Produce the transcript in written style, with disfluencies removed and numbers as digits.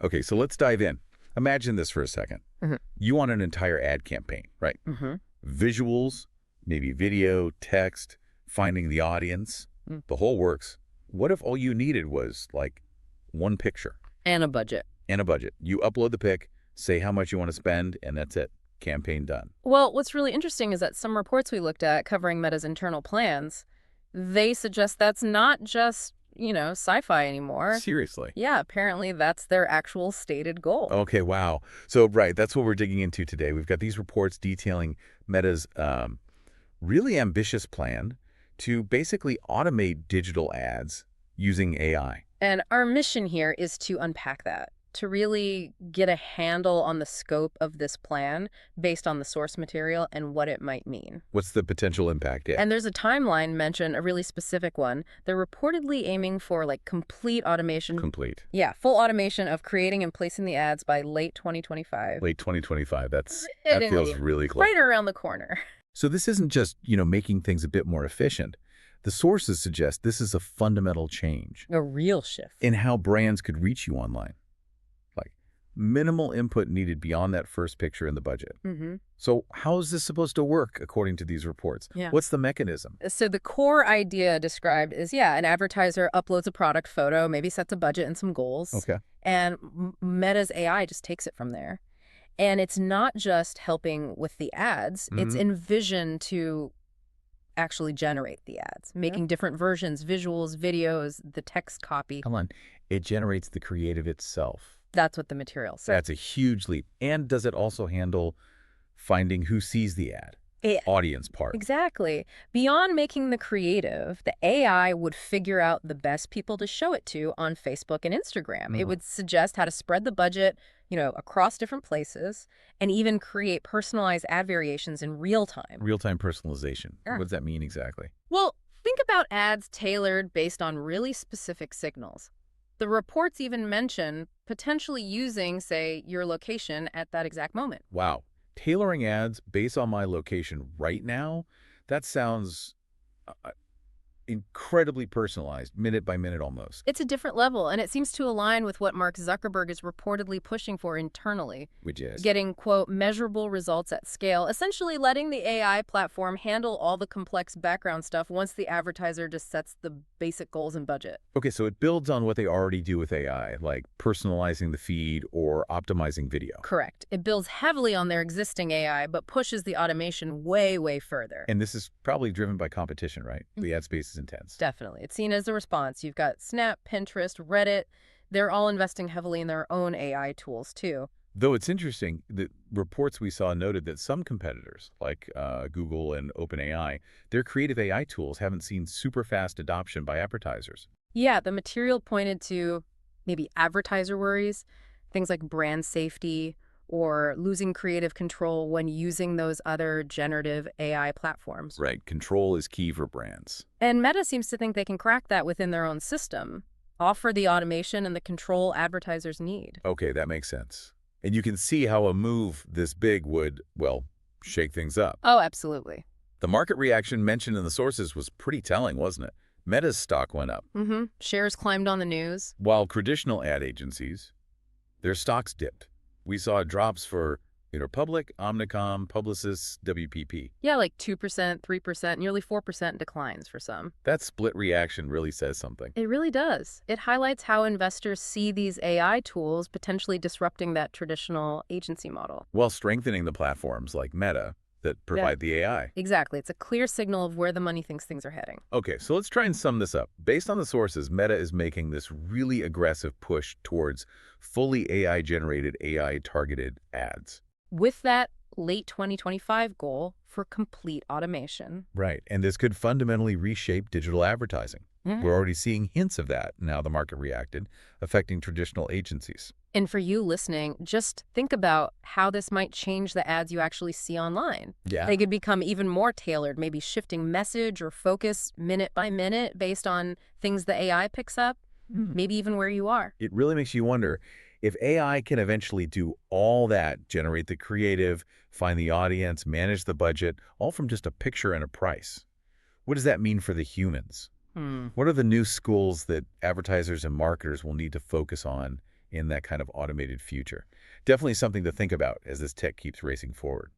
Okay, so let's dive in. Imagine this for a second. Mhm. You want an entire ad campaign, right? Hmm. Visuals, maybe video, text, finding the audience, Mm. the whole works. What if all you needed was like one picture And a budget. and a budget? You upload the pic, say how much you want to spend, and that's it. Campaign done. Well, what's really interesting is that some reports we looked at covering Meta's internal plans, they suggest that's not just, sci-fi anymore. Seriously. Yeah, apparently that's their actual stated goal. Okay, wow. So, right, that's what we're digging into today. We've got these reports detailing Meta's really ambitious plan to basically automate digital ads using AI. And our mission here is to unpack that, to really get a handle on the scope of this plan based on the source material and what it might mean. What's the potential impact? Yeah. And there's a timeline mentioned, a really specific one. They're reportedly aiming for complete automation. Complete. Yeah, full automation of creating and placing the ads by late 2025. Late 2025. That Hitting feels really close. right around the corner. So this isn't just, making things a bit more efficient. The sources suggest this is a fundamental change A real shift. in how brands could reach you online. Like minimal input needed beyond that first picture in the budget. Mm-hmm. So how is this supposed to work according to these reports? Yeah. What's the mechanism? So the core idea described is, an advertiser uploads a product photo, maybe sets a budget and some goals, Okay. and Meta's AI just takes it from there. And it's not just helping with the ads, it's envisioned to actually generate the ads, making different versions, visuals, videos, the text copy. Come on. It generates the creative itself. That's what the material says. That's a huge leap. And does it also handle finding who sees the ad? Audience part. Exactly. Beyond making the creative, the AI would figure out the best people to show it to on Facebook and Instagram. It would suggest how to spread the budget, across different places, and even create personalized ad variations in real time. Real-time personalization. Yeah. What does that mean exactly? Well, think about ads tailored based on really specific signals. The reports even mention potentially using, say, your location at that exact moment. Wow. Tailoring ads based on my location right now, that sounds incredibly personalized, minute by minute almost. It's a different level, and it seems to align with what Mark Zuckerberg is reportedly pushing for internally. Which is? Getting, quote, measurable results at scale, essentially letting the AI platform handle all the complex background stuff once the advertiser just sets the basic goals and budget. Okay, so it builds on what they already do with AI, like personalizing the feed or optimizing video. Correct. It builds heavily on their existing AI, but pushes the automation way, way further. And this is probably driven by competition, right? The ad space is intense. Definitely. It's seen as a response. You've got Snap, Pinterest, Reddit. They're all investing heavily in their own AI tools, too. Though it's interesting, the reports we saw noted that some competitors, like Google and OpenAI, their creative AI tools haven't seen super fast adoption by advertisers. Yeah, the material pointed to maybe advertiser worries, things like brand safety, or losing creative control when using those other generative AI platforms. Right. Control is key for brands. And Meta seems to think they can crack that within their own system, offer the automation and the control advertisers need. Okay, that makes sense. And you can see how a move this big would, well, shake things up. Oh, absolutely. The market reaction mentioned in the sources was pretty telling, wasn't it? Meta's stock went up, Mm-hmm. Shares climbed on the news. while traditional ad agencies, their stocks dipped. We saw drops for Interpublic, Omnicom, Publicis, WPP. Yeah, like 2%, 3%, nearly 4% declines for some. That split reaction really says something. It really does. It highlights how investors see these AI tools potentially disrupting that traditional agency model. While strengthening the platforms like Meta that provide the AI. Exactly. It's a clear signal of where the money thinks things are heading. Okay, so let's try and sum this up. Based on the sources, Meta is making this really aggressive push towards fully AI-generated, AI-targeted ads. With that late 2025 goal for complete automation. Right, and this could fundamentally reshape digital advertising. We're already seeing hints of that, now the market reacted, affecting traditional agencies. And for you listening, just think about how this might change the ads you actually see online. Yeah. They could become even more tailored, maybe shifting message or focus minute by minute based on things the AI picks up, maybe even where you are. It really makes you wonder, if AI can eventually do all that, generate the creative, find the audience, manage the budget, all from just a picture and a price, what does that mean for the humans? What are the new skills that advertisers and marketers will need to focus on in that kind of automated future. Definitely something to think about as this tech keeps racing forward.